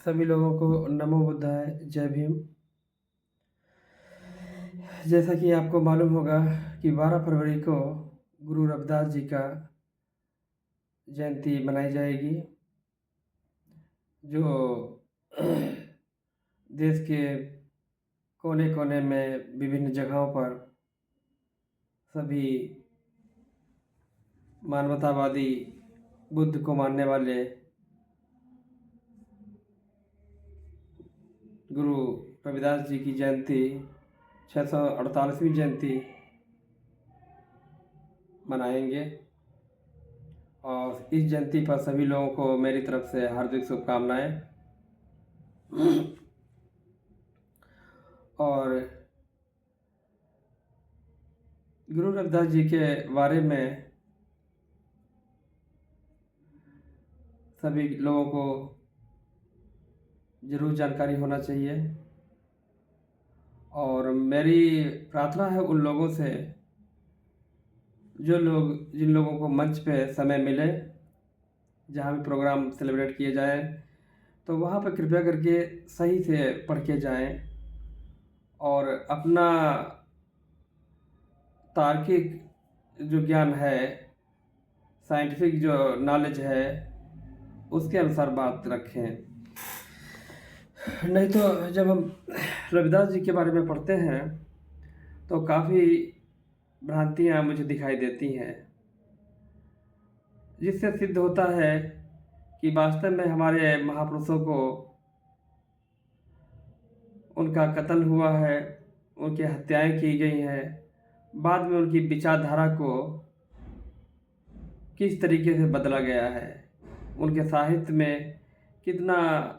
सभी लोगों को नमो बुद्धाय, जय भीम। जैसा कि आपको मालूम होगा कि 12 फरवरी को गुरु रविदास जी का जयंती मनाई जाएगी, जो देश के कोने-कोने में विभिन्न जगहों पर सभी मानवतावादी बुद्ध को मानने वाले गुरु रविदास जी की जयंती 648वीं जयंती मनाएंगे। और इस जयंती पर सभी लोगों को मेरी तरफ से हार्दिक शुभकामनाएं। और गुरु रविदास जी के बारे में सभी लोगों को ज़रूर जानकारी होना चाहिए। और मेरी प्रार्थना है उन लोगों से, जिन लोगों को मंच पे समय मिले, जहाँ भी प्रोग्राम सेलिब्रेट किए जाएं, तो वहाँ पर कृपया करके सही से पढ़ के जाएं और अपना तार्किक जो ज्ञान है, साइंटिफिक जो नॉलेज है, उसके अनुसार बात रखें। नहीं तो जब हम रविदास जी के बारे में पढ़ते हैं तो काफ़ी भ्रांतियाँ मुझे दिखाई देती हैं, जिससे सिद्ध होता है कि वास्तव में हमारे महापुरुषों को उनका कत्ल हुआ है, उनकी हत्याएं की गई हैं, बाद में उनकी विचारधारा को किस तरीके से बदला गया है, उनके साहित्य में कितना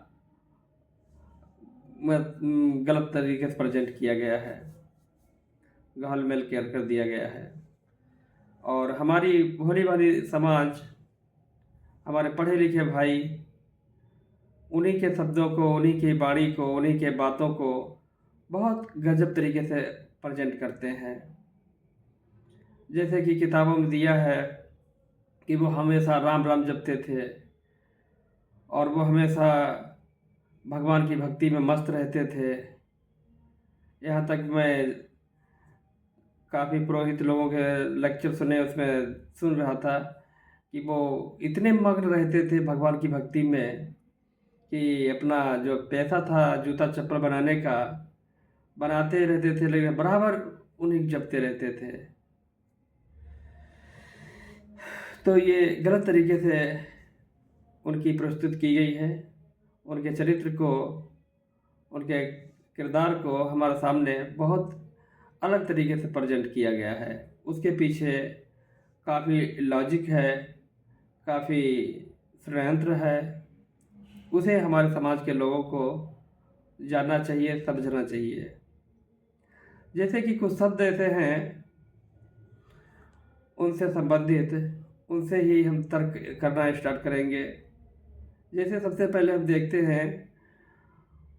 गलत तरीके से प्रेजेंट किया गया है, घाल-मेल कर दिया गया है। और हमारी भोली भाली समाज, हमारे पढ़े लिखे भाई उन्हीं के शब्दों को, उन्हीं की वाणी को, उन्हीं के बातों को बहुत गजब तरीके से प्रेजेंट करते हैं। जैसे कि किताबों में दिया है कि वो हमेशा राम राम जपते थे और वो हमेशा भगवान की भक्ति में मस्त रहते थे। यहाँ तक मैं काफ़ी पुरोहित लोगों के लेक्चर सुने, उसमें सुन रहा था कि वो इतने मग्न रहते थे भगवान की भक्ति में कि अपना जो पैसा था जूता चप्पल बनाने का, बनाते रहते थे, लेकिन बराबर उन्हीं जपते रहते थे। तो ये गलत तरीके से उनकी प्रस्तुत की गई है। उनके चरित्र को, उनके किरदार को हमारे सामने बहुत अलग तरीके से प्रेजेंट किया गया है। उसके पीछे काफ़ी लॉजिक है, काफ़ी षड्यंत्र है। उसे हमारे समाज के लोगों को जानना चाहिए, समझना चाहिए। जैसे कि कुछ शब्द ऐसे हैं, उनसे संबंधित, उनसे ही हम तर्क करना स्टार्ट करेंगे। जैसे सबसे पहले हम देखते हैं,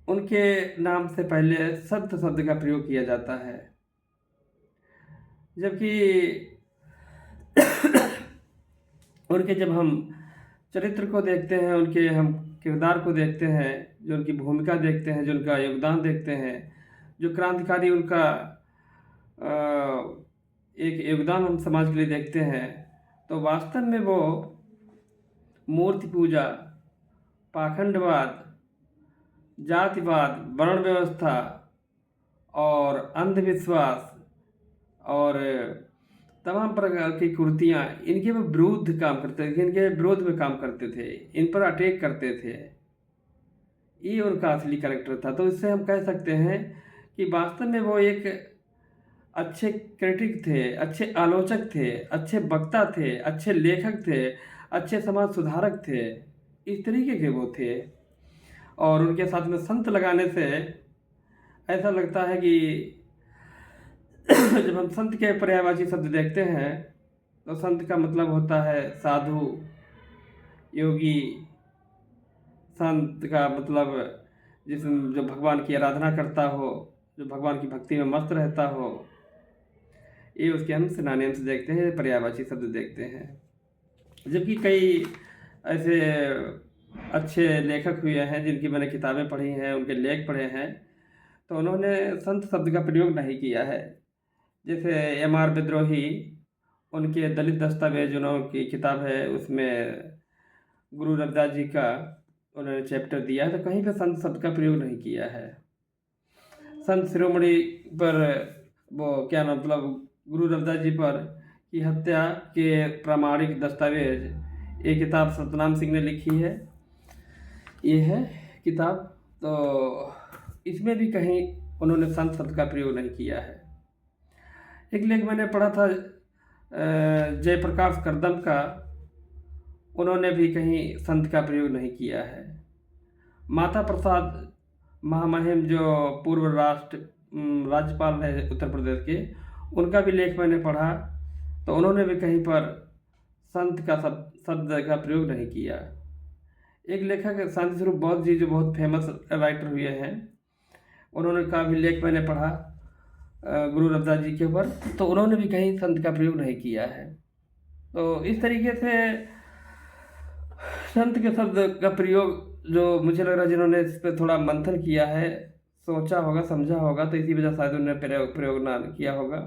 उनके नाम से पहले संत शब्द का प्रयोग किया जाता है, जबकि उनके जब हम चरित्र को देखते हैं, उनके हम किरदार को देखते हैं, जो उनकी भूमिका देखते हैं, जो उनका योगदान देखते हैं, जो क्रांतिकारी उनका एक योगदान हम समाज के लिए देखते हैं, तो वास्तव में वो मूर्ति पूजा, पाखंडवाद, जातिवाद, वर्ण व्यवस्था और अंधविश्वास और तमाम प्रकार की कुरीतियाँ, इनके वो विरुद्ध काम करते थे, इनके विरोध में काम करते थे, इन पर अटैक करते थे। ये उनका असली कैरेक्टर था। तो इससे हम कह सकते हैं कि वास्तव में वो एक अच्छे क्रिटिक थे, अच्छे आलोचक थे, अच्छे वक्ता थे, अच्छे लेखक थे, अच्छे समाज सुधारक थे। इस तरीके के वो थे। और उनके साथ में संत लगाने से ऐसा लगता है कि जब हम संत के पर्यायवाची शब्द देखते हैं तो संत का मतलब होता है साधु, योगी। संत का मतलब जो भगवान की आराधना करता हो, जो भगवान की भक्ति में मस्त रहता हो। ये उसके हम सिनोनिम्स देखते हैं, पर्यायवाची शब्द देखते हैं। जबकि कई ऐसे अच्छे लेखक हुए हैं, जिनकी मैंने किताबें पढ़ी हैं, उनके लेख पढ़े हैं, तो उन्होंने संत शब्द का प्रयोग नहीं किया है। जैसे एम.आर. विद्रोही, उनके दलित दस्तावेज़ों की किताब है, उसमें गुरु रविदास जी का उन्होंने चैप्टर दिया है, तो कहीं पे संत शब्द का प्रयोग नहीं किया है। संत शिरोमणि पर वो क्या नाम, मतलब गुरु रविदास जी पर की हत्या के प्रामाणिक दस्तावेज, ये किताब सतनाम सिंह ने लिखी है। ये है किताब, तो इसमें भी कहीं उन्होंने संत शब्द का प्रयोग नहीं किया है। एक लेख मैंने पढ़ा था जयप्रकाश करदम का, उन्होंने भी कहीं संत का प्रयोग नहीं किया है। माता प्रसाद महामहिम, जो पूर्व राज्यपाल रहे उत्तर प्रदेश के, उनका भी लेख मैंने पढ़ा, तो उन्होंने भी कहीं पर संत का शब्द का प्रयोग नहीं किया। एक लेखक शांति स्वरूप बौद्ध जी, जो बहुत फेमस राइटर हुए हैं, उन्होंने का भी लेख मैंने पढ़ा गुरु रविदास जी के ऊपर, तो उन्होंने भी कहीं संत का प्रयोग नहीं किया है। तो इस तरीके से संत के शब्द का प्रयोग, जो मुझे लग रहा है जिन्होंने इस पर थोड़ा मंथन किया है, सोचा होगा, समझा होगा, तो इसी वजह शायद उन्होंने प्रयोग ना किया होगा।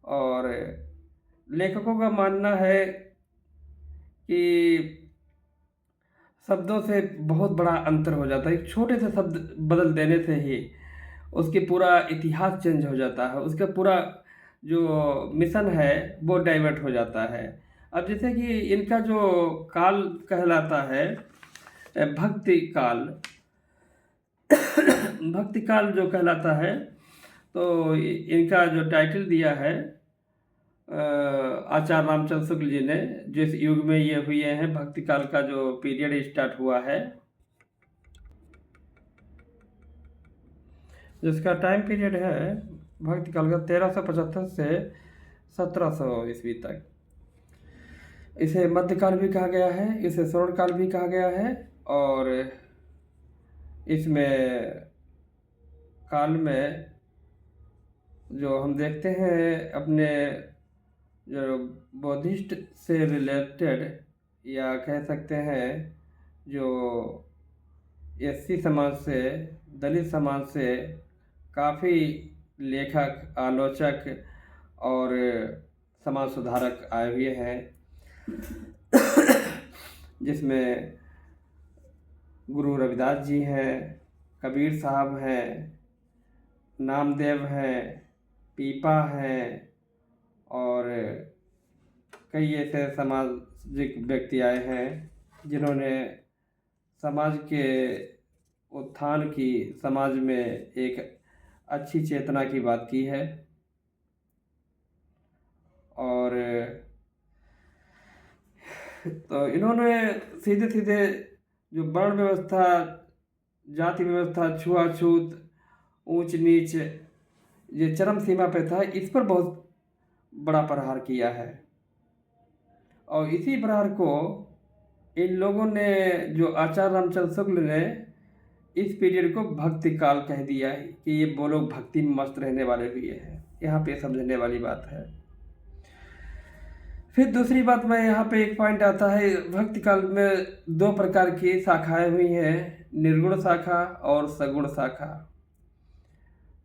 और लेखकों का मानना है कि शब्दों से बहुत बड़ा अंतर हो जाता है। एक छोटे से शब्द बदल देने से ही उसके पूरा इतिहास चेंज हो जाता है, उसका पूरा जो मिशन है वो डाइवर्ट हो जाता है। अब जैसे कि इनका जो काल कहलाता है भक्ति काल, भक्ति काल जो कहलाता है, तो इनका जो टाइटल दिया है आचार्य रामचंद्र शुक्ल जी ने, जिस युग में ये हुए हैं, भक्ति काल का जो पीरियड स्टार्ट हुआ है, जिसका टाइम पीरियड है भक्ति काल का 1375 से 1700 ईस्वी तक। इसे मध्यकाल भी कहा गया है, इसे स्वर्ण काल भी कहा गया है। और इसमें काल में जो हम देखते हैं अपने जो बौद्धिस्ट से रिलेटेड, या कह सकते हैं जो एससी समाज से, दलित समाज से काफ़ी लेखक, आलोचक और समाज सुधारक आए हुए हैं, जिसमें गुरु रविदास जी हैं, कबीर साहब हैं, नामदेव हैं, पीपा हैं, और कई ऐसे सामाजिक व्यक्ति आए हैं जिन्होंने समाज के उत्थान की, समाज में एक अच्छी चेतना की बात की है। और तो इन्होंने सीधे सीधे जो वर्ण व्यवस्था, जाति व्यवस्था, छुआछूत, ऊंच नीच, ये चरम सीमा पे था, इस पर बहुत बड़ा प्रहार किया है। और इसी प्रहार को इन लोगों ने, जो आचार्य रामचंद्र शुक्ल ने, इस पीरियड को भक्ति काल कह दिया है कि ये वो लोग भक्ति में मस्त रहने वाले हुए हैं। यहाँ पे समझने वाली बात है। फिर दूसरी बात में यहाँ पे एक पॉइंट आता है, भक्ति काल में दो प्रकार की शाखाएं हुई हैं, निर्गुण शाखा और सगुण शाखा।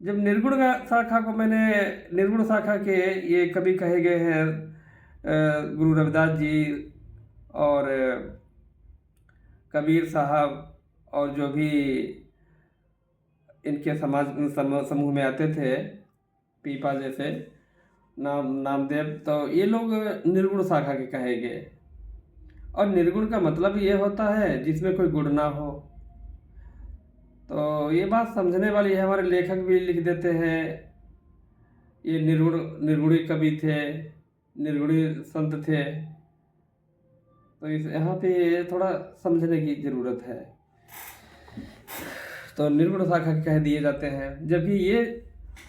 जब निर्गुण शाखा को मैंने, निर्गुण शाखा के ये कवि कहे गए हैं गुरु रविदास जी और कबीर साहब, और जो भी इनके समूह में आते थे, पीपा जैसे, नामदेव, तो ये लोग निर्गुण शाखा के कहे गए। और निर्गुण का मतलब ये होता है जिसमें कोई गुण ना हो। तो ये बात समझने वाली है, हमारे लेखक भी लिख देते हैं ये निर्गुणी कवि थे, निर्गुणी संत थे। तो इस यहाँ पे थोड़ा समझने की ज़रूरत है। तो निर्गुण शाखा कह दिए जाते हैं, जबकि ये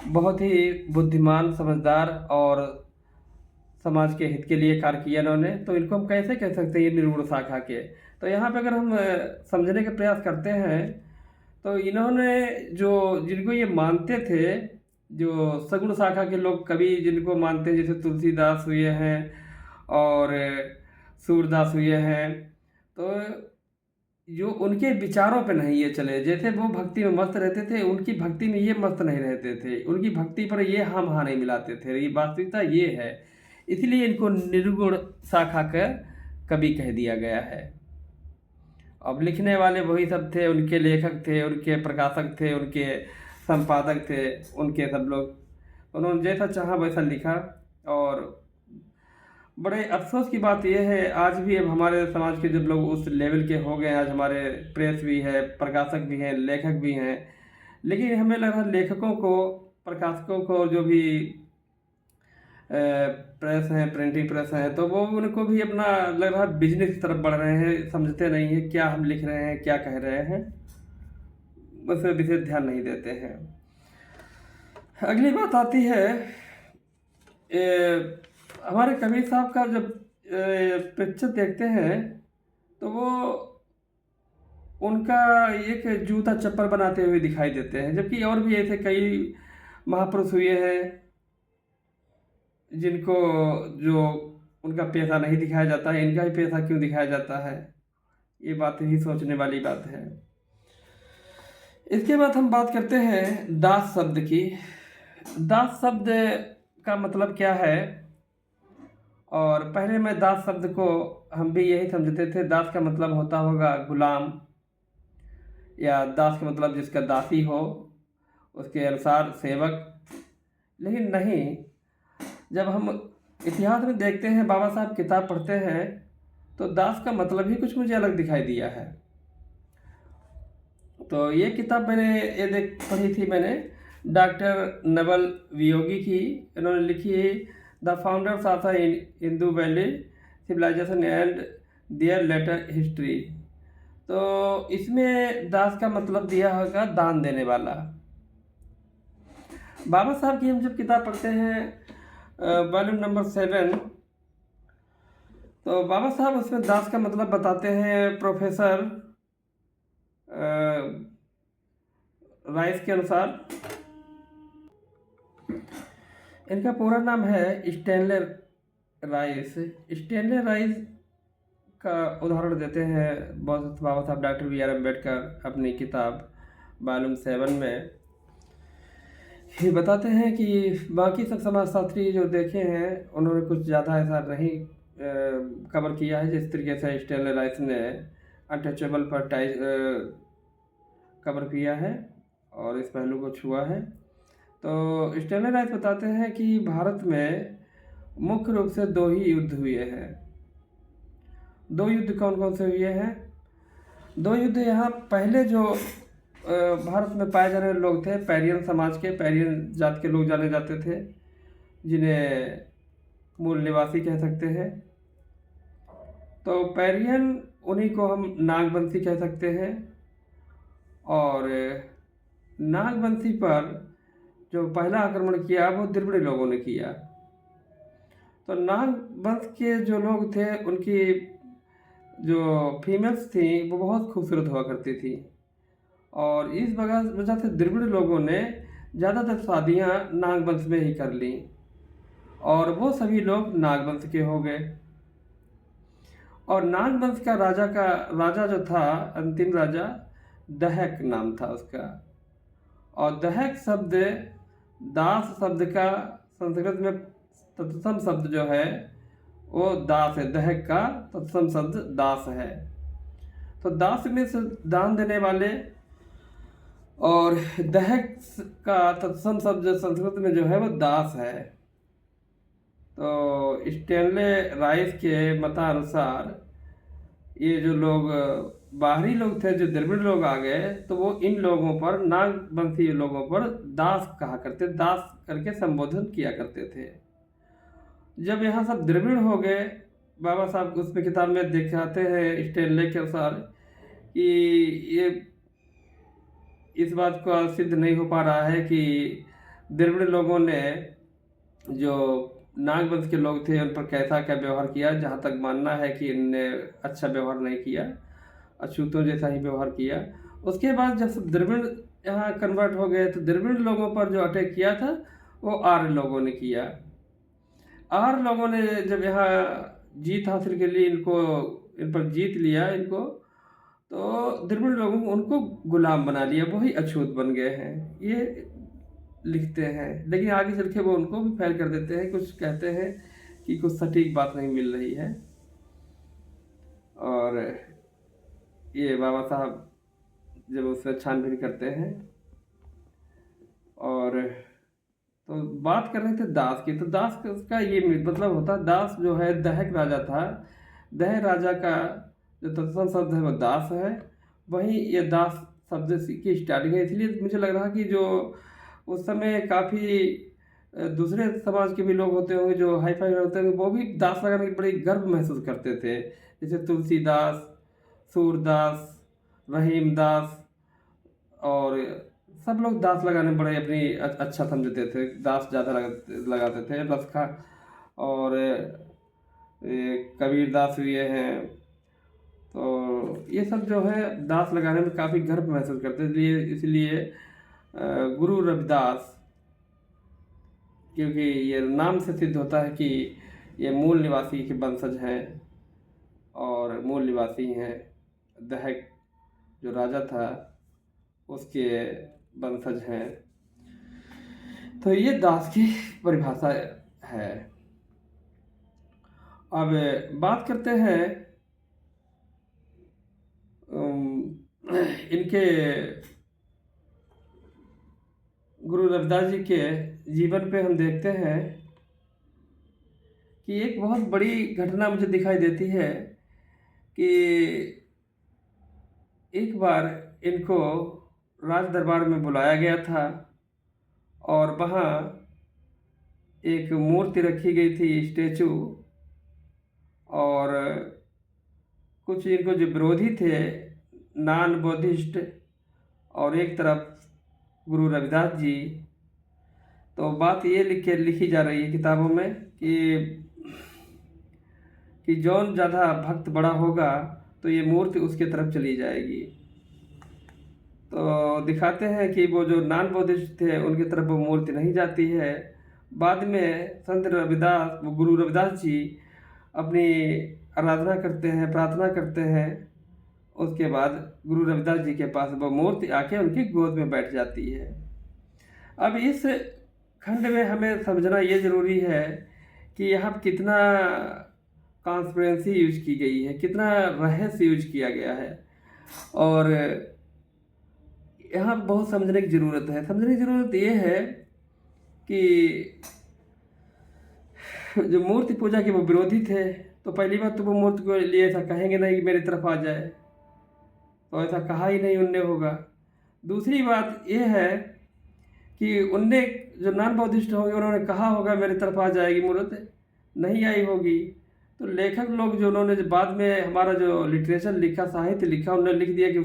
बहुत ही बुद्धिमान, समझदार और समाज के हित के लिए कार्य किया इन्होंने। तो इनको हम कैसे कह सकते हैं ये निर्गुण शाखा के? तो यहाँ पे अगर हम समझने का प्रयास करते हैं, तो इन्होंने जो, जिनको ये मानते थे, जो सगुण शाखा के लोग कवि जिनको मानते हैं, जैसे तुलसीदास हुए हैं और सूरदास हुए हैं, तो जो उनके विचारों पे नहीं ये चले। जैसे वो भक्ति में मस्त रहते थे, उनकी भक्ति में ये मस्त नहीं रहते थे, उनकी भक्ति पर ये हाँ हाँ नहीं मिलाते थे। ये वास्तविकता ये है, इसलिए इनको निर्गुण शाखा का कवि कह दिया गया है। अब लिखने वाले वही सब थे, उनके लेखक थे, उनके प्रकाशक थे, उनके संपादक थे, उनके सब लोग, उन्होंने जैसा चाहा वैसा लिखा। और बड़े अफसोस की बात यह है, आज भी अब हमारे समाज के जब लोग उस लेवल के हो गए हैं, आज हमारे प्रेस भी है, प्रकाशक भी हैं, लेखक भी हैं, लेकिन हमें लग रहा है लेखकों को, प्रकाशकों को, जो भी प्रेस हैं, प्रिंटिंग प्रेस हैं, तो वो उनको भी अपना लग रहा है बिजनेस की तरफ बढ़ रहे हैं। समझते नहीं है क्या हम लिख रहे हैं, क्या कह रहे हैं, उस पर विशेष ध्यान नहीं देते हैं। अगली बात आती है, हमारे कबीर साहब का जब पिक्चर देखते हैं तो वो उनका एक जूता चप्पल बनाते हुए दिखाई देते हैं, जबकि और भी ऐसे कई महापुरुष हुए हैं जिनको, जो उनका पैसा नहीं दिखाया जाता है, इनका ही पैसा क्यों दिखाया जाता है? ये बात ही सोचने वाली बात है। इसके बाद हम बात करते हैं दास शब्द की। दास शब्द का मतलब क्या है? और पहले मैं दास शब्द को, हम भी यही समझते थे, दास का मतलब होता होगा गुलाम, या दास का मतलब जिसका दासी हो, उसके अनुसार सेवक। लेकिन नहीं, जब हम इतिहास में देखते हैं, बाबा साहब किताब पढ़ते हैं, तो दास का मतलब ही कुछ मुझे अलग दिखाई दिया है। तो ये किताब मैंने ये पढ़ी थी मैंने, डॉक्टर नवल वियोगी की। इन्होंने लिखी है the founders of the Indus valley civilization and their later history. तो इसमें दास का मतलब दिया होगा दान देने वाला। बाबा साहब की हम जब किताब पढ़ते हैं वॉल्यूम नंबर 7, तो बाबा साहब उसमें दास का मतलब बताते हैं प्रोफेसर राइस के अनुसार। इनका पूरा नाम है स्टैनले राइस। स्टैनले राइस का उदाहरण देते हैं बाबा साहब डॉक्टर बी आर अम्बेडकर अपनी किताब वॉल्यूम 7 में। ये बताते हैं कि बाकी सब समाजशास्त्री जो देखे हैं उन्होंने कुछ ज़्यादा ऐसा नहीं कवर किया है जिस तरीके से स्टैनले राइस ने अनटचेबल पर कवर किया है और इस पहलू को छुआ है। तो स्टैनले राइस बताते हैं कि भारत में मुख्य रूप से 2 ही युद्ध हुए हैं। 2 युद्ध कौन कौन से हुए हैं? 2 युद्ध यहाँ पहले जो भारत में पाए जाने वाले लोग थे, पैरियन समाज के, पैरियन जात के लोग जाने जाते थे, जिन्हें मूल निवासी कह सकते हैं। तो पैरियन, उन्हीं को हम नागवंशी कह सकते हैं। और नागवंशी पर जो पहला आक्रमण किया वो द्रविड़ लोगों ने किया। तो नागवंश के जो लोग थे, उनकी जो फीमेल्स थी वो बहुत खूबसूरत हुआ करती थी, और इस वजह से द्रविड़ लोगों ने ज़्यादातर शादियाँ नागवंश में ही कर लीं, और वो सभी लोग नागवंश के हो गए। और नागवंश का राजा जो था, अंतिम राजा, दहक नाम था उसका। और दहक शब्द दास शब्द का संस्कृत में तत्सम शब्द जो है वो दास है। दहक का तत्सम शब्द दास है। तो दास में से दान देने वाले, और दहक का तत्सम शब्द संस्कृत में जो है वो दास है। तो स्टैनले राइस के मतानुसार ये जो लोग बाहरी लोग थे, जो द्रविड़ लोग आ गए, तो वो इन लोगों पर, नागवंशी लोगों पर दास कहा करते, दास करके संबोधन किया करते थे। जब यहाँ सब द्रविड़ हो गए, बाबा साहब उसमें किताब में दिखाते हैं स्टैनले के अनुसार कि ये इस बात का सिद्ध नहीं हो पा रहा है कि द्रविड़ लोगों ने जो नागवंश के लोग थे उन पर कैसा क्या व्यवहार किया। जहाँ तक मानना है कि इनने अच्छा व्यवहार नहीं किया, अछूतों जैसा ही व्यवहार किया। उसके बाद जब द्रविड़ यहाँ कन्वर्ट हो गए, तो द्रविड़ लोगों पर जो अटैक किया था वो आर्य लोगों ने किया। आर्य लोगों ने जब यहाँ जीत हासिल के लिए इन पर जीत लिया इनको, तो दुर्बल लोगों को उनको गुलाम बना लिया, वही अछूत बन गए हैं, ये लिखते हैं। लेकिन आगे चल के वो उनको भी फेल कर देते हैं, कुछ कहते हैं कि कुछ सटीक बात नहीं मिल रही है। और ये बाबा साहब जब उससे छानबीन करते हैं, और तो बात कर रहे थे दास की, तो दास का ये मतलब होता है, दास जो है दहक राजा था, दह राजा का जो तत्सम शब्द है वो दास है। वहीं ये दास शब्द की स्टार्टिंग है, इसलिए मुझे लग रहा कि जो उस समय काफ़ी दूसरे समाज के भी लोग होते होंगे जो हाई फाई होते होंगे, वो भी दास लगाने की बड़ी गर्व महसूस करते थे। जैसे तुलसीदास, सूरदास, रहीमदास, और सब लोग दास लगाने में बड़े अपनी अच्छा समझते थे, दास ज़्यादा लगाते थे। लस्खा और कबीर दास हुए हैं, तो ये सब जो है दास लगाने में काफ़ी गर्व महसूस करते थे। इसलिए गुरु रविदास, क्योंकि ये नाम से सिद्ध होता है कि ये मूल निवासी के वंशज हैं, और मूल निवासी हैं, दहक जो राजा था उसके वंशज हैं। तो ये दास की परिभाषा है। अब बात करते हैं इनके गुरु रविदास जी के जीवन पे हम देखते हैं कि एक बहुत बड़ी घटना मुझे दिखाई देती है कि एक बार इनको राज दरबार में बुलाया गया था, और वहाँ एक मूर्ति रखी गई थी, स्टेचू, और कुछ इनको जो विरोधी थे, नॉन बुद्धिस्ट, और एक तरफ गुरु रविदास जी। तो बात ये लिखी जा रही है किताबों में कि जौन ज़्यादा भक्त बड़ा होगा तो ये मूर्ति उसके तरफ चली जाएगी। तो दिखाते हैं कि वो जो नॉन बुद्धिस्ट थे उनकी तरफ वो मूर्ति नहीं जाती है। बाद में संत रविदास, गुरु रविदास जी अपनी आराधना करते हैं, प्रार्थना करते हैं, उसके बाद गुरु रविदास जी के पास वो मूर्ति आके उनकी गोद में बैठ जाती है। अब इस खंड में हमें समझना ये ज़रूरी है कि यहाँ कितना कॉन्स्पिरेंसी यूज की गई है, कितना रहस्य यूज किया गया है, और यहाँ बहुत समझने की ज़रूरत है। समझने की ज़रूरत ये है कि जो मूर्ति पूजा के वो विरोधी थे, तो पहली बात तो वो मूर्ति को लिए ऐसा कहेंगे नहीं कि मेरी तरफ आ जाए, तो ऐसा कहा ही नहीं उनने होगा। दूसरी बात ये है कि उनने जो नॉन बौद्धिस्ट होंगे उन्होंने कहा होगा मेरी तरफ आ जाएगी मूर्ति, नहीं आई होगी। तो लेखक लोग जो उन्होंने जो बाद में हमारा जो लिटरेचर लिखा, साहित्य लिखा, उन्होंने लिख दिया कि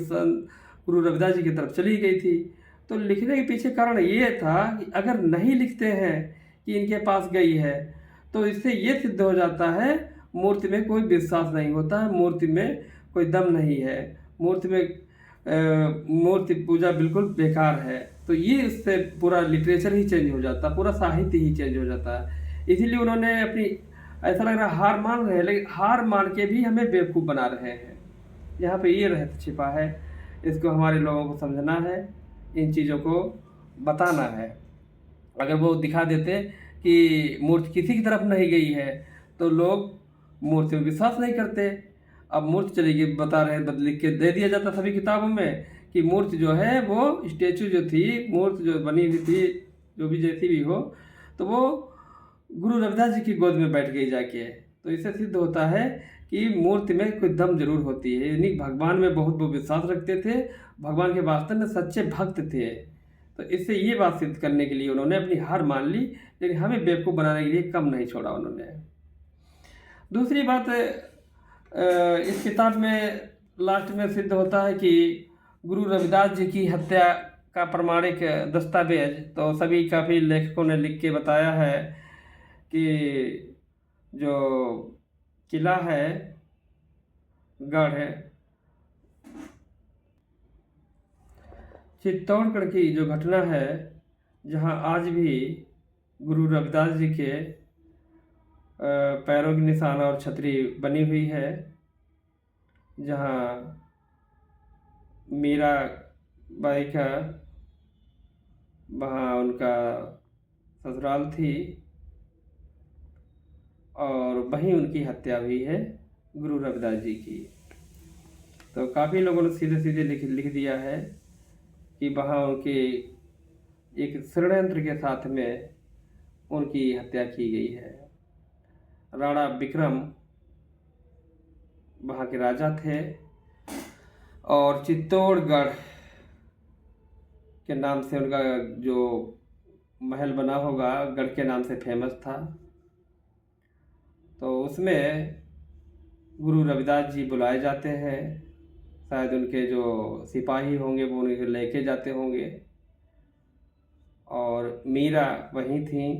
गुरु रविदास जी की तरफ चली गई थी। तो लिखने के पीछे कारण ये था कि अगर नहीं लिखते हैं कि इनके पास गई है, तो इससे ये सिद्ध हो जाता है मूर्ति में कोई विश्वास नहीं होता है, मूर्ति में कोई दम नहीं है, मूर्ति में मूर्ति पूजा बिल्कुल बेकार है। तो ये इससे पूरा लिटरेचर ही चेंज हो जाता, पूरा साहित्य ही चेंज हो जाता है। इसीलिए उन्होंने अपनी, ऐसा लग रहा है हार मान रहे हैं, लेकिन हार मान के भी हमें बेवकूफ़ बना रहे हैं। यहाँ पे ये रहस्य छिपा है, इसको हमारे लोगों को समझना है, इन चीज़ों को बताना है। अगर वो दिखा देते कि मूर्ति किसी की तरफ नहीं गई है तो लोग मूर्ति में विश्वास नहीं करते। अब मूर्ति चली गई, बता रहे हैं, लिख के दे दिया जाता सभी किताबों में कि मूर्ति जो है वो स्टेचू जो थी, मूर्ति जो बनी हुई थी, जो भी जैसी भी हो, तो वो गुरु रविदास जी की गोद में बैठ गई जाके। तो इससे सिद्ध होता है कि मूर्ति में कोई दम जरूर होती है, यानी भगवान में बहुत वो विश्वास रखते थे, भगवान के वास्तव में सच्चे भक्त थे। तो इससे ये बात सिद्ध करने के लिए उन्होंने अपनी हार मान ली, लेकिन हमें बेवकूफ़ बनाने के लिए कम नहीं छोड़ा उन्होंने। दूसरी बात, इस किताब में लास्ट में सिद्ध होता है कि गुरु रविदास जी की हत्या का प्रमाणिक दस्तावेज, तो सभी काफ़ी लेखकों ने लिख के बताया है कि जो किला है गढ़ है चित्तौड़गढ़ की जो घटना है, जहां आज भी गुरु रविदास जी के पैरों के निशान और छतरी बनी हुई है, जहां मीरा बाई का वहाँ उनका ससुराल थी और वहीं उनकी हत्या हुई है गुरु रविदास जी की। तो काफ़ी लोगों ने सीधे सीधे लिख लिख दिया है कि वहाँ उनके एक षड्यंत्र के साथ में उनकी हत्या की गई है। राणा विक्रम वहाँ के राजा थे और चित्तौड़गढ़ के नाम से उनका जो महल बना होगा गढ़ के नाम से फेमस था। तो उसमें गुरु रविदास जी बुलाए जाते हैं, शायद उनके जो सिपाही होंगे वो उन्हें लेके जाते होंगे। और मीरा वहीं थी,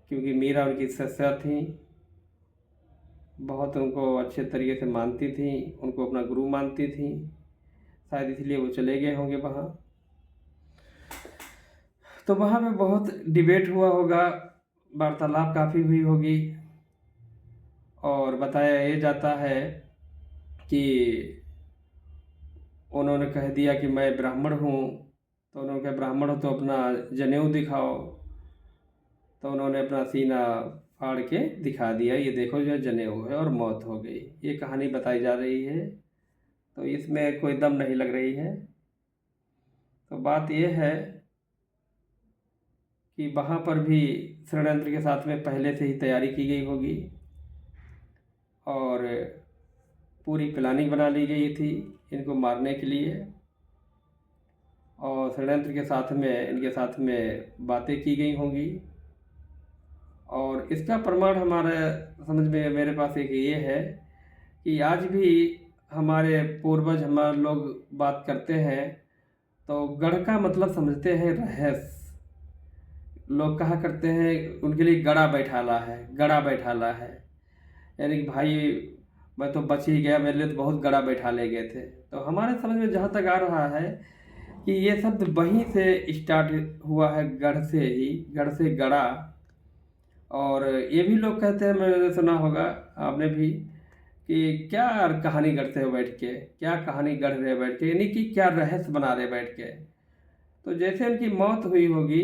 क्योंकि मीरा उनकी शिष्या थी, बहुत उनको अच्छे तरीके से मानती थी, उनको अपना गुरु मानती थी, शायद इसलिए वो चले गए होंगे वहाँ। तो वहाँ पे बहुत डिबेट हुआ होगा, वार्तालाप काफ़ी हुई होगी और बताया ये जाता है कि उन्होंने कह दिया कि मैं ब्राह्मण हूँ। तो उन्होंने कहा ब्राह्मण हो तो अपना जनेऊ दिखाओ। तो उन्होंने अपना सीना फाड़ के दिखा दिया, ये देखो जो जनेऊ है, और मौत हो गई। ये कहानी बताई जा रही है, तो इसमें कोई दम नहीं लग रही है। तो बात ये है कि वहाँ पर भी षड्यंत्र के साथ में पहले से ही तैयारी की गई होगी और पूरी प्लानिंग बना ली गई थी इनको मारने के लिए, और षड्यंत्र के साथ में इनके साथ में बातें की गई होंगी। और इसका प्रमाण हमारे समझ में मेरे पास एक ये है कि आज भी हमारे पूर्वज हमारे लोग बात करते हैं तो गढ़ का मतलब समझते हैं रहस्य। लोग कहा करते हैं उनके लिए गड़ा बैठाला है, गड़ा बैठाला है, यानी कि भाई मैं तो बच ही गया, मेरे लिए तो बहुत गड़ा बैठा ले गए थे। तो हमारे समझ में जहाँ तक आ रहा है कि ये शब्द वहीं से स्टार्ट हुआ है, गढ़ से ही, गढ़ से गड़ा। और ये भी लोग कहते हैं, मैंने सुना होगा आपने भी, कि क्या कहानी करते हो बैठ के, क्या कहानी गढ़ रहे बैठ के, यानी कि क्या रहस्य बना रहे बैठ के। तो जैसे उनकी मौत हुई होगी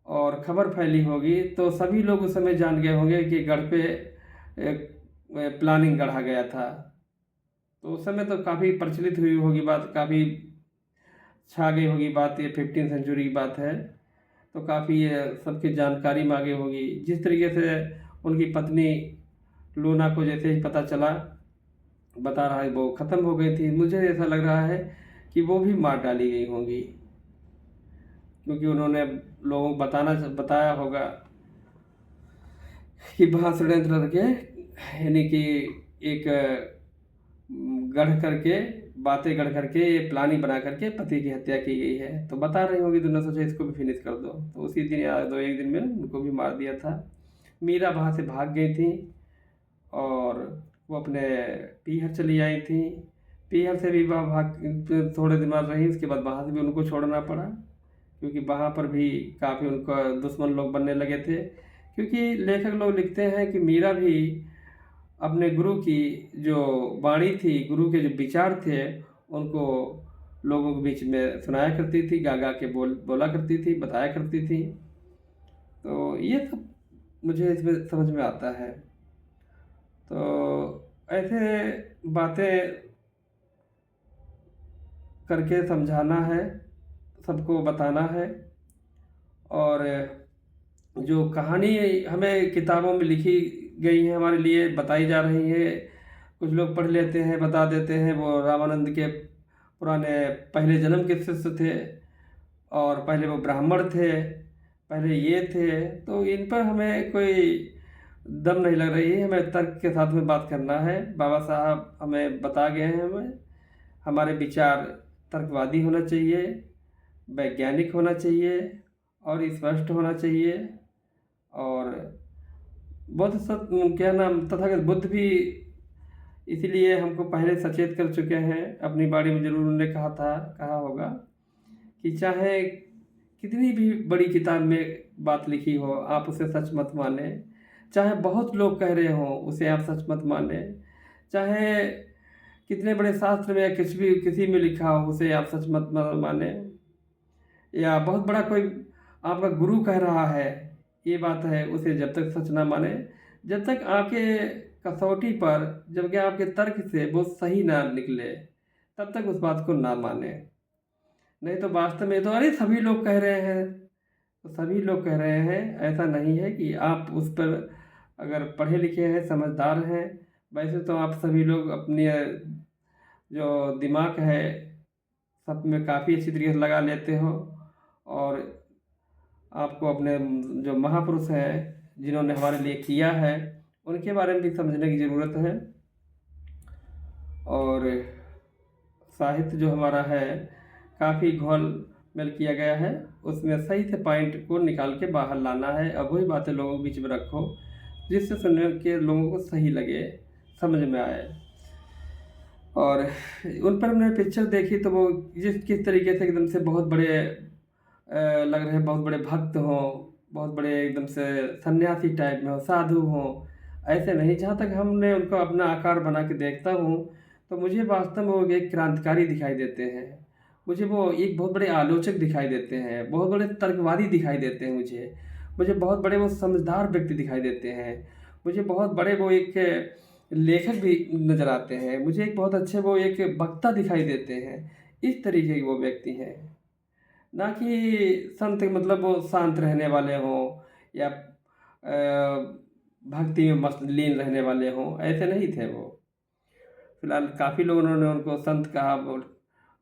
और खबर फैली होगी तो सभी लोग उस समय जान गए होंगे कि गढ़ पे एक प्लानिंग गढ़ा गया था। तो उस समय तो काफ़ी प्रचलित हुई होगी बात, काफ़ी छा गई होगी बात, ये 15वीं सेंचुरी की बात है। तो काफ़ी ये सबकी जानकारी मांगी होगी। जिस तरीके से उनकी पत्नी लूना को जैसे ही पता चला, बता रहा है वो ख़त्म हो गई थी, मुझे ऐसा लग रहा है कि वो भी मार डाली गई होंगी, क्योंकि उन्होंने लोगों को बताया होगा कि वहाँ षड्यंत्र करके, यानी कि एक गढ़ करके, बातें गढ़ करके, ये प्लानिंग बना करके पति की हत्या की गई है। तो बता रही होगी, तो सोचा इसको भी फिनिश कर दो। तो उसी दिन या दो एक दिन में उनको भी मार दिया था। मीरा वहाँ से भाग गई थी और वो अपने पीहर चली आई थी। पीहर से भी वह भाग थोड़े दिन बाद रही, उसके बाद वहाँ से भी उनको छोड़ना पड़ा, क्योंकि वहाँ पर भी काफ़ी उनका दुश्मन लोग बनने लगे थे। क्योंकि लेखक लोग लिखते हैं कि मीरा भी अपने गुरु की जो वाणी थी, गुरु के जो विचार थे, उनको लोगों के बीच में सुनाया करती थी, गा गा के बोला करती थी, बताया करती थी। तो ये सब मुझे इसमें समझ में आता है। तो ऐसे बातें करके समझाना है, सबको बताना है। और जो कहानी हमें किताबों में लिखी गई है, हमारे लिए बताई जा रही है, कुछ लोग पढ़ लेते हैं, बता देते हैं वो रामानंद के पुराने पहले जन्म के शिष्य थे और पहले वो ब्राह्मण थे, पहले ये थे। तो इन पर हमें कोई दम नहीं लग रही है, हमें तर्क के साथ में बात करना है। बाबा साहब हमें बता गए हैं, हमें हमारे विचार तर्कवादी होना चाहिए, वैज्ञानिक होना चाहिए और स्पष्ट होना चाहिए। और बुद्ध क्या नाम, तथागत बुद्ध भी इसीलिए हमको पहले सचेत कर चुके हैं, अपनी बाणी में जरूर उन्होंने कहा होगा कि चाहे कितनी भी बड़ी किताब में बात लिखी हो, आप उसे सच मत माने। चाहे बहुत लोग कह रहे हों उसे आप सच मत माने, चाहे कितने बड़े शास्त्र में या कुछ भी किसी में लिखा हो उसे आप सच मत माने, या बहुत बड़ा कोई आपका गुरु कह रहा है ये बात है, उसे जब तक सच ना माने, जब तक आपके कसौटी पर जबकि आपके तर्क से वो सही ना निकले, तब तक उस बात को ना माने। नहीं तो वास्तव में तो अरे सभी लोग कह रहे हैं, तो सभी लोग कह रहे हैं ऐसा नहीं है कि आप उस पर अगर पढ़े लिखे हैं, समझदार हैं, वैसे तो आप सभी लोग अपने जो दिमाग है सब में काफ़ी अच्छी तरीके से लगा लेते हो, और आपको अपने जो महापुरुष हैं जिन्होंने हमारे लिए किया है उनके बारे में भी समझने की ज़रूरत है। और साहित्य जो हमारा है काफ़ी घोल मेल किया गया है, उसमें सही से पॉइंट को निकाल के बाहर लाना है। अब वही बातें लोगों के बीच में रखो जिससे सुनने के लोगों को सही लगे, समझ में आए। और उन पर हमने पिक्चर देखी तो वो किस तरीके से एकदम से बहुत बड़े लग रहे हैं, बहुत बड़े भक्त हों, बहुत बड़े एकदम से सन्यासी टाइप में हो, साधु हों, ऐसे नहीं। जहाँ तक हमने उनको अपना आकार बना के देखता हूँ तो मुझे वास्तव में वो एक क्रांतिकारी दिखाई देते हैं, मुझे वो एक बहुत बड़े आलोचक दिखाई देते हैं, बहुत बड़े तर्कवादी दिखाई देते हैं, मुझे बहुत बड़े वो समझदार व्यक्ति दिखाई देते हैं, मुझे बहुत बड़े वो एक लेखक भी नज़र आते हैं, मुझे एक बहुत अच्छे वो एक वक्ता दिखाई देते हैं। इस तरीके के वो व्यक्ति हैं, ना कि संत मतलब वो शांत रहने वाले हों या भक्ति में मस्त लीन रहने वाले हों, ऐसे नहीं थे वो। फिलहाल काफ़ी लोगों ने उनको संत कहा,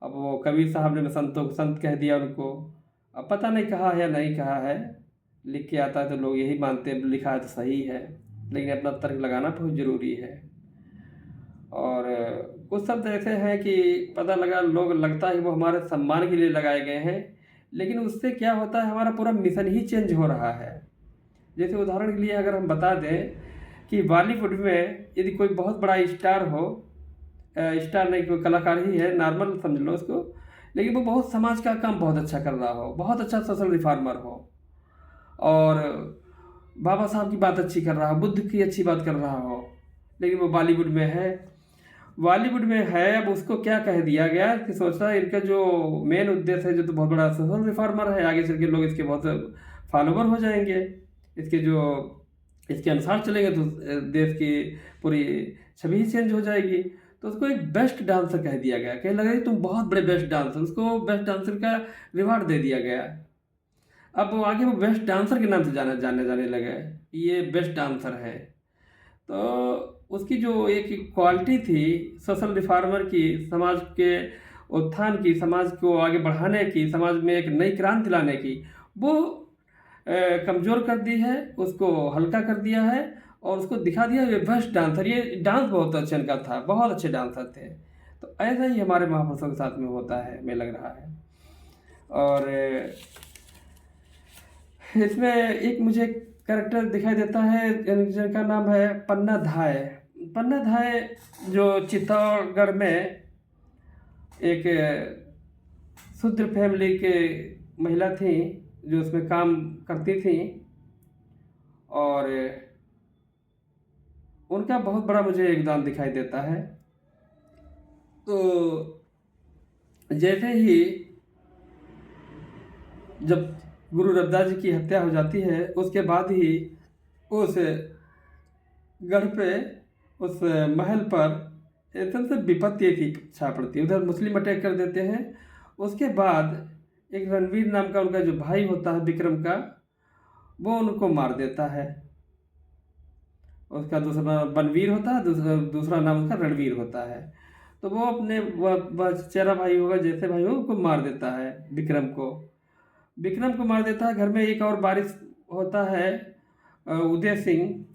अब वो कबीर साहब ने संतों को संत कह दिया उनको। अब पता नहीं कहा है या नहीं कहा है, लिख के आता है तो लोग यही मानते हैं लिखा है तो सही है, लेकिन अपना तर्क लगाना बहुत ज़रूरी है। और कुछ शब्द ऐसे हैं कि पता लगा लोग लगता है वो हमारे सम्मान के लिए लगाए गए हैं, लेकिन उससे क्या होता है हमारा पूरा मिशन ही चेंज हो रहा है। जैसे उदाहरण के लिए अगर हम बता दें कि बॉलीवुड में यदि कोई बहुत बड़ा स्टार हो, स्टार नहीं कोई कलाकार ही है, नॉर्मल समझ लो उसको, लेकिन वो बहुत समाज का काम बहुत अच्छा कर रहा हो, बहुत अच्छा सोशल रिफॉर्मर हो, और बाबा साहब की बात अच्छी कर रहा हो, बुद्ध की अच्छी बात कर रहा हो, लेकिन वो बॉलीवुड में है। अब उसको क्या कह दिया गया कि सोचता है इनका जो मेन उद्देश्य है जो तो बहुत बड़ा सोशल रिफॉर्मर है, आगे चल के लोग इसके बहुत फॉलोवर हो जाएंगे, इसके अनुसार चलेंगे तो देश की पूरी छवि ही चेंज हो जाएगी। तो उसको एक बेस्ट डांसर कह दिया गया, कह लगा तुम बहुत बड़े बेस्ट डांसर, उसको बेस्ट डांसर का रिवार्ड दे दिया गया। अब वो आगे वो बेस्ट डांसर के नाम से जाने लगे, ये बेस्ट डांसर है। तो उसकी जो एक क्वालिटी थी सोशल रिफॉर्मर की, समाज के उत्थान की, समाज को आगे बढ़ाने की, समाज में एक नई क्रांति लाने की, वो कमज़ोर कर दी है, उसको हल्का कर दिया है, और उसको दिखा दिया ये बेस्ट डांसर, ये डांस बहुत अच्छा इनका था, बहुत अच्छे डांसर थे। तो ऐसा ही हमारे महापुरुषों के साथ में होता है, हमें लग रहा है। और इसमें एक मुझे कैरेक्टर दिखाई देता है जिनका नाम है पन्ना धाय। पन्ना धाय जो चित्तौड़गढ़ में एक शूद्र फैमिली के महिला थी जो उसमें काम करती थी, और उनका बहुत बड़ा मुझे योगदान दिखाई देता है। तो जैसे ही जब गुरु रविदास जी की हत्या हो जाती है, उसके बाद ही उस गढ़ पे, उस महल पर एकदम से विपत्ति थी छा पड़ती है, उधर मुस्लिम अटैक कर देते हैं। उसके बाद एक रणवीर नाम का उनका जो भाई होता है विक्रम का, वो उनको मार देता है। उसका दूसरा नाम बनवीर होता है, दूसरा नाम उसका रणवीर होता है। तो वो अपने चेहरा भाई होगा, जैसे भाई हो, उनको मार देता है विक्रम को मार देता है। घर में एक और बारिश होता है, उदय सिंह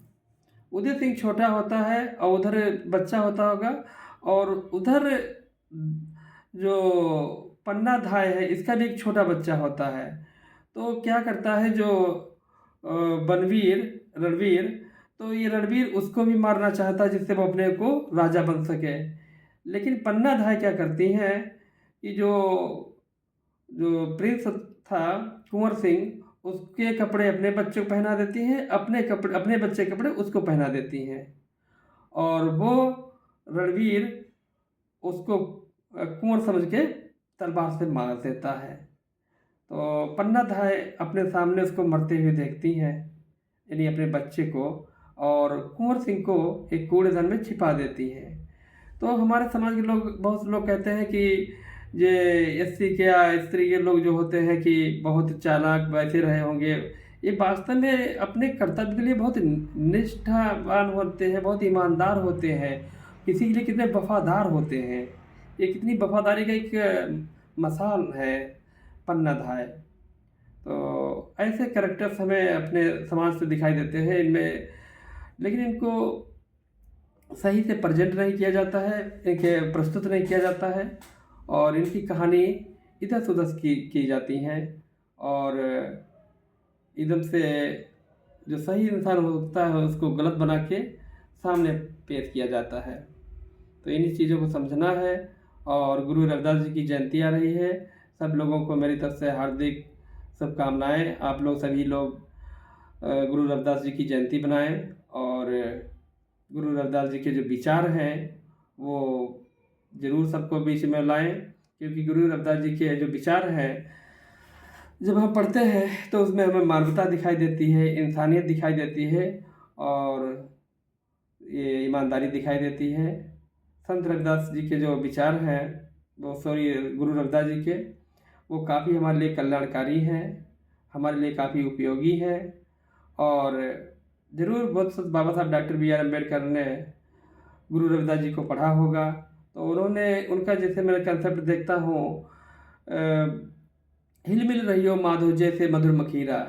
छोटा होता है, और उधर बच्चा होता होगा, और उधर जो पन्ना धाय है इसका भी एक छोटा बच्चा होता है। तो क्या करता है जो रणवीर, तो ये रणवीर उसको भी मारना चाहता है जिससे वो अपने को राजा बन सके। लेकिन पन्ना धाय क्या करती हैं कि जो प्रिंस था कुंवर सिंह, उसके कपड़े अपने बच्चे को पहना देती हैं, अपने बच्चे के कपड़े उसको पहना देती हैं, और वो रणवीर उसको कुंवर समझ के तलवार से मार देता है। तो पन्ना धाय अपने सामने उसको मरते हुए देखती हैं, यानी अपने बच्चे को, और कुंवर सिंह को एक कूड़ेदान में छिपा देती हैं। तो हमारे समाज के लोग, बहुत से लोग कहते हैं कि ये एससी के या स्त्री के लोग जो होते हैं कि बहुत चालाक वैसे रहे होंगे। ये वास्तव में अपने कर्तव्य के लिए बहुत निष्ठावान होते हैं, बहुत ईमानदार होते हैं, किसी के लिए कितने वफादार होते हैं। ये कितनी वफादारी का एक मसाल है पन्ना धाय। तो ऐसे कैरेक्टर्स हमें अपने समाज से दिखाई देते हैं इनमें, लेकिन इनको सही से प्रेजेंट नहीं किया जाता है, इनके प्रस्तुत नहीं किया जाता है, और इनकी कहानी इधर से उधर की जाती हैं, और एकदम से जो सही इंसान होता है उसको गलत बना के सामने पेश किया जाता है। तो इन्हीं चीज़ों को समझना है। और गुरु रविदास जी की जयंती आ रही है, सब लोगों को मेरी तरफ से हार्दिक शुभकामनाएँ। आप लोग सभी लोग गुरु रविदास जी की जयंती बनाएं, और गुरु रविदास जी के जो विचार हैं वो ज़रूर सबको बीच में लाएं, क्योंकि गुरु रविदास जी के जो विचार हैं जब हम पढ़ते हैं तो उसमें हमें मानवता दिखाई देती है, इंसानियत दिखाई देती है, और ये ईमानदारी दिखाई देती है। संत रविदास जी के जो विचार हैं गुरु रविदास जी के, वो काफ़ी हमारे लिए कल्याणकारी हैं, हमारे लिए काफ़ी उपयोगी हैं। और ज़रूर बहुत बाबा साहब डॉक्टर बी आर अम्बेडकर ने गुरु रविदास जी को पढ़ा होगा, तो उन्होंने उनका जैसे मैं कंसेप्ट देखता हूँ, हिल मिल रही हो माधो जैसे मधुर मखीरा,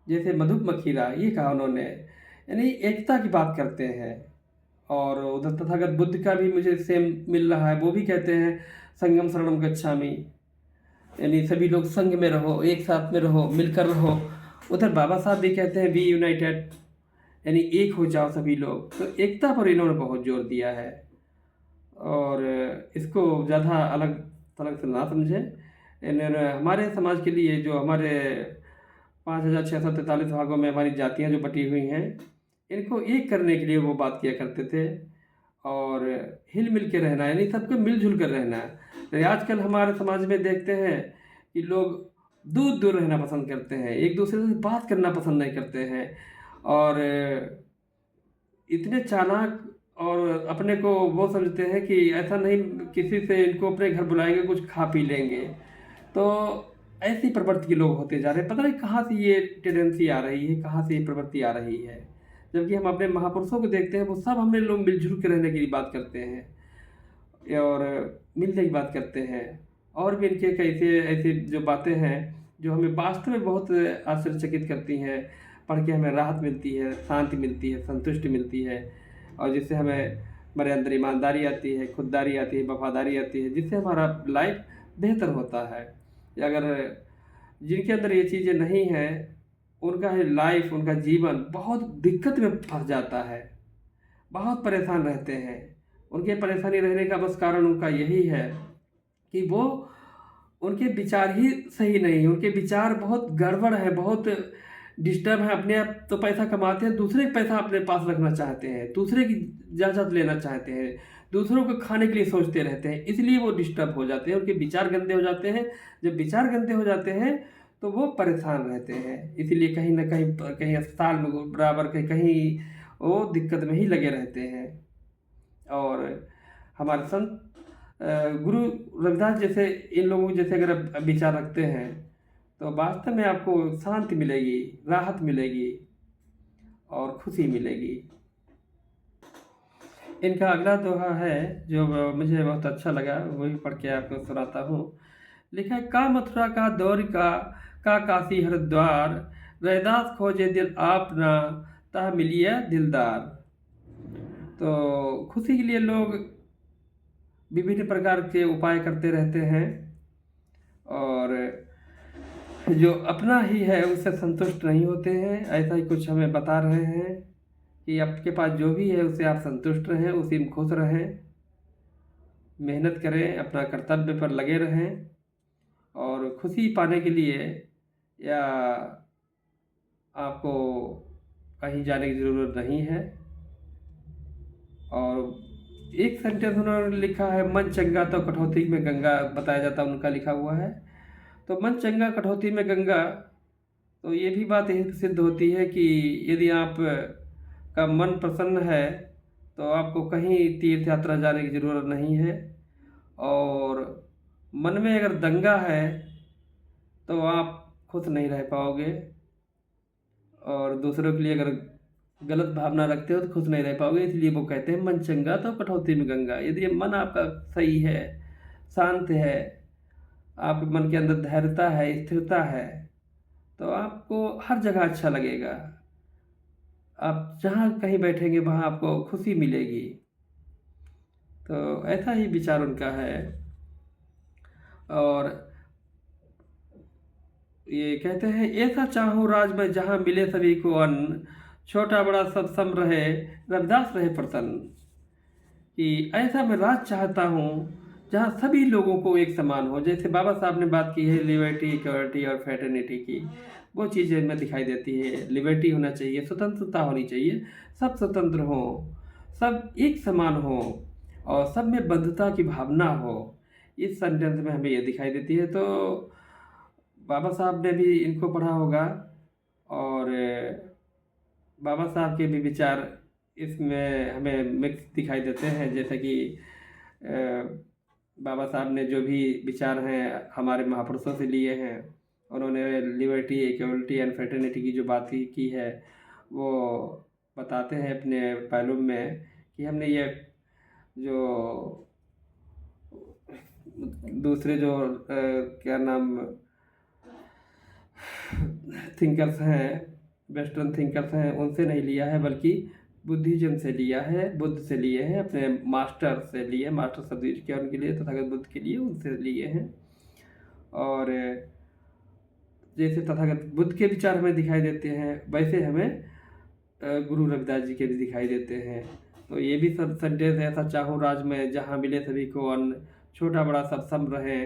जैसे मधुर मखीरा, ये कहा उन्होंने, यानी एकता की बात करते हैं। और उधर तथागत बुद्ध का भी मुझे सेम मिल रहा है, वो भी कहते हैं संगम शरणम गच्छामि, यानी सभी लोग संग में रहो, एक साथ में रहो, मिलकर रहो। उधर बाबा साहब भी कहते हैं बी यूनाइटेड, यानी एक हो जाओ सभी लोग। तो एकता पर इन्होंने बहुत जोर दिया है, और इसको ज़्यादा अलग थलग से ना समझें। इन्होंने हमारे समाज के लिए, जो हमारे 5643 भागों में हमारी जातियाँ जो बटी हुई हैं, इनको एक करने के लिए वो बात किया करते थे, और हिल मिल के रहना, यानी सबको मिलजुल कर रहना। तो आजकल हमारे समाज में देखते हैं कि लोग दूर दूर रहना पसंद करते हैं, एक दूसरे से बात करना पसंद नहीं करते हैं, और इतने चालाक और अपने को वो समझते हैं कि ऐसा नहीं किसी से इनको अपने घर बुलाएंगे कुछ खा पी लेंगे। तो ऐसी प्रवृत्ति के लोग होते जा रहे हैं, पता नहीं कहाँ से ये टेंडेंसी आ रही है, कहाँ से ये प्रवृत्ति आ रही है। जबकि हम अपने महापुरुषों को देखते हैं, वो सब हमें लोग मिलजुल के रहने की बात करते हैं और मिलने की बात करते हैं। और भी इनके कैसे ऐसी जो बातें हैं जो हमें वास्तव में बहुत आश्चर्यचकित करती हैं, पढ़ के हमें राहत मिलती है, शांति मिलती है, संतुष्टि मिलती है, और जिससे हमें हमारे अंदर ईमानदारी आती है, खुददारी आती है, वफादारी आती है, जिससे हमारा लाइफ बेहतर होता है। अगर जिनके अंदर ये चीज़ें नहीं हैं, उनका लाइफ, उनका जीवन बहुत दिक्कत में फंस जाता है, बहुत परेशान रहते हैं। उनके परेशानी रहने का बस कारण उनका यही है कि वो उनके विचार ही सही नहीं है, उनके विचार बहुत गड़बड़ है, बहुत डिस्टर्ब है। अपने आप तो पैसा कमाते हैं, दूसरे का पैसा अपने पास रखना चाहते हैं, दूसरे की इजाज़त लेना चाहते हैं, दूसरों को खाने के लिए सोचते रहते हैं, इसलिए वो डिस्टर्ब हो जाते हैं, उनके विचार गंदे हो जाते हैं। जब विचार गंदे हो जाते हैं तो वो परेशान रहते हैं, इसलिए कहीं ना कहीं कहीं अस्पताल में बराबर कहीं कहीं वो दिक्कत में ही लगे रहते हैं। और हमारे संत गुरु रविदास जैसे इन लोगों जैसे अगर आप विचार रखते हैं तो वास्तव में आपको शांति मिलेगी, राहत मिलेगी और खुशी मिलेगी। इनका अगला दोहा है जो मुझे बहुत अच्छा लगा, वही पढ़ के आपको सुनाता हूँ। लिखा है, का मथुरा का दौर का काशी हरिद्वार, रैदास खोजे दिल आपना, तह मिलिया दिलदार। तो खुशी के लिए लोग विभिन्न प्रकार के उपाय करते रहते हैं, और जो अपना ही है उससे संतुष्ट नहीं होते हैं। ऐसा ही कुछ हमें बता रहे हैं कि आपके पास जो भी है उससे आप संतुष्ट रहें, उसी में खुश रहें, मेहनत करें, अपना कर्तव्य पर लगे रहें, और खुशी पाने के लिए या आपको कहीं जाने की ज़रूरत नहीं है। और एक सेंटेंस उन्होंने लिखा है, मन चंगा तो कटौती में गंगा, बताया जाता है उनका लिखा हुआ है। तो मन चंगा कटौती में गंगा, तो ये भी बात यही सिद्ध होती है कि यदि आप का मन प्रसन्न है तो आपको कहीं तीर्थ यात्रा जाने की ज़रूरत नहीं है। और मन में अगर दंगा है तो आप खुश नहीं रह पाओगे, और दूसरों के लिए अगर गलत भावना रखते हो तो खुश नहीं रह पाओगे। इसलिए वो कहते हैं मन चंगा तो कटौती में गंगा। यदि मन आपका सही है, शांत है, आपके मन के अंदर धैर्यता है, स्थिरता है, तो आपको हर जगह अच्छा लगेगा। आप जहाँ कहीं बैठेंगे वहाँ आपको खुशी मिलेगी। तो ऐसा ही विचार उनका है। और ये कहते हैं, ऐसा चाहूँ राज में जहाँ मिले सभी को अन्न, छोटा बड़ा सब सम रहे, रविदास रहे प्रसन्न। कि ऐसा मैं राज चाहता हूँ जहाँ सभी लोगों को एक समान हो। जैसे बाबा साहब ने बात की है लिबर्टी, इक्वलिटी और फ्रेटर्निटी की, वो चीज़ें इनमें दिखाई देती है। लिबर्टी होना चाहिए, स्वतंत्रता होनी चाहिए, सब स्वतंत्र हो, सब एक समान हो, और सब में बंधुता की भावना हो। इस सेंटेंस में हमें ये दिखाई देती है। तो बाबा साहब ने भी इनको पढ़ा होगा, और बाबा साहब के भी विचार इसमें हमें मिक्स दिखाई देते हैं। जैसे कि बाबा साहब ने जो भी विचार हैं हमारे महापुरुषों से लिए हैं, उन्होंने लिबर्टी, इक्वलिटी एंड फ्रेटर्निटी की जो बात की है, वो बताते हैं अपने पैलूम में कि हमने ये जो दूसरे जो क्या नाम थिंकर्स हैं, वेस्टर्न थिंकर्स हैं, उनसे नहीं लिया है, बल्कि बुद्धिज्म से लिया है, बुद्ध से लिए हैं, अपने मास्टर से लिए, मास्टर शब्द यूज किया उनके लिए, तथागत बुद्ध के लिए, उनसे लिए हैं। और जैसे तथागत बुद्ध के विचार हमें दिखाई देते हैं, वैसे हमें गुरु रविदास जी के भी दिखाई देते हैं। तो ये भी सब सेंटेंस है, ऐसा चाहूँ राज में जहाँ मिले सभी को अन्न, छोटा बड़ा सब सम रहे,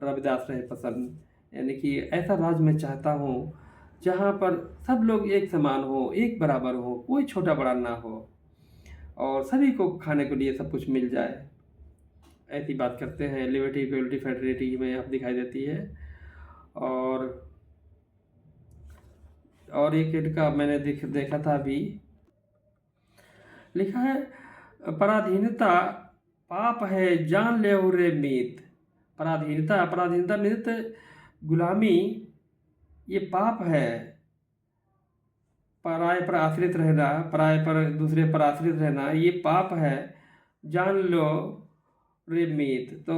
रविदास रहे पसंद। यानी कि ऐसा राज मैं चाहता हूँ जहाँ पर सब लोग एक समान हो, एक बराबर हो, कोई छोटा बड़ा ना हो, और सभी को खाने के लिए सब कुछ मिल जाए। ऐसी बात करते हैं। लिबर्टी, इक्वलिटी, फ्रेटर्निटी में आप दिखाई देती है। और एक इनका मैंने देखा था अभी, लिखा है, पराधीनता पाप है जान ले रे मीत। पराधीनता मीत, गुलामी, ये पाप है। पराये पर आश्रित रहना, पराये पर, दूसरे पर आश्रित रहना, ये पाप है, जान लो रे मीत। तो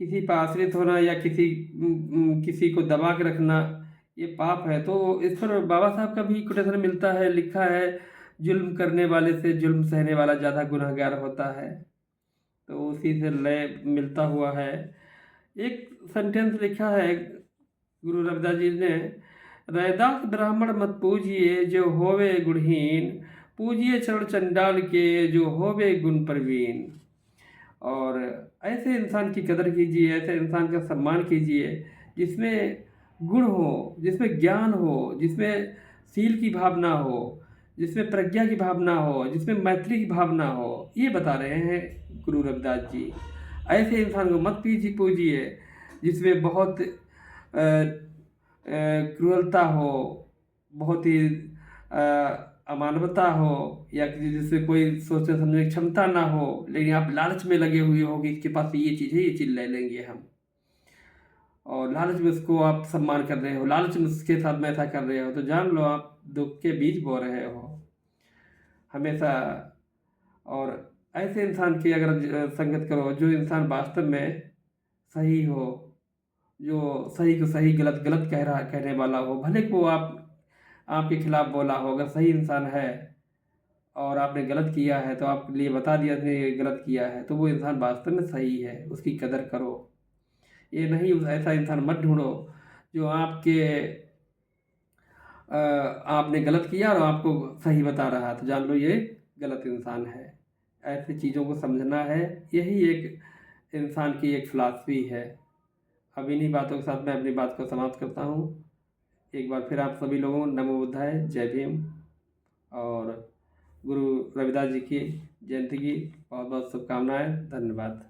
किसी पर आश्रित होना या किसी को दबा के रखना, ये पाप है। तो इस पर बाबा साहब का भी कोटेशन मिलता है, लिखा है, जुल्म करने वाले से जुल्म सहने वाला ज़्यादा गुनहगार होता है। तो उसी से लय मिलता हुआ है। एक सेंटेंस लिखा है गुरु रविदास जी ने, रैदास ब्राह्मण मत पूजिए जो होवे गुणहीन, पूजिए चरण चंडाल के जो होवे गुण प्रवीण। और ऐसे इंसान की कदर कीजिए, ऐसे इंसान का सम्मान कीजिए जिसमें गुण हो, जिसमें ज्ञान हो, जिसमें शील की भावना हो, जिसमें प्रज्ञा की भावना हो, जिसमें मैत्री की भावना हो। ये बता रहे हैं गुरु रविदास जी। ऐसे इंसान को मत पूजिए जिसमें बहुत क्रूरता हो, बहुत ही अमानवता हो, या जिससे कोई सोचने समझने की क्षमता ना हो, लेकिन आप लालच में लगे हुए हो कि इसके पास ये चीज़ है, ये चीज़ ले लेंगे हम, और लालच में उसको आप सम्मान कर रहे हो, लालच में उसके साथ में ऐसा कर रहे हो, तो जान लो आप दुख के बीज बो रहे हो हमेशा। और ऐसे इंसान की अगर संगत करो, जो इंसान वास्तव में सही हो, जो सही को सही, गलत गलत कहने वाला हो, भले को आपके खिलाफ बोला हो, अगर सही इंसान है और आपने गलत किया है तो आपके लिए बता दिया उसने ये गलत किया है, तो वो इंसान वास्तव में सही है, उसकी कदर करो। ये नहीं ऐसा इंसान मत ढूंढो जो आपने गलत किया और आपको सही बता रहा, तो जान लो ये गलत इंसान है। ऐसी चीज़ों को समझना है, यही एक इंसान की एक फिलॉसफी है। अब इन्हीं बातों के साथ मैं अपनी बात को समाप्त करता हूँ। एक बार फिर आप सभी लोगों को नमो बुद्धाय, जय भीम। और गुरु रविदास जी की जयंती की बहुत बहुत शुभकामनाएं। धन्यवाद।